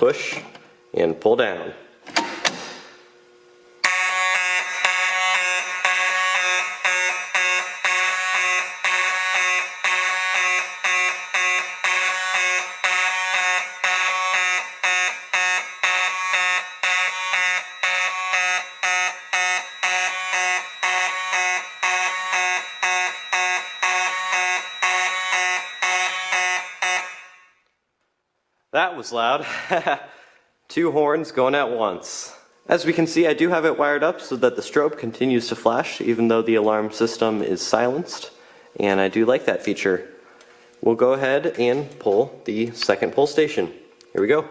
push and pull down. That was loud. 2 horns going at once. As we can see, I do have it wired up so that the strobe continues to flash even though the alarm system is silenced, and I do like that feature. We'll go ahead and pull the second pull station. Here we go.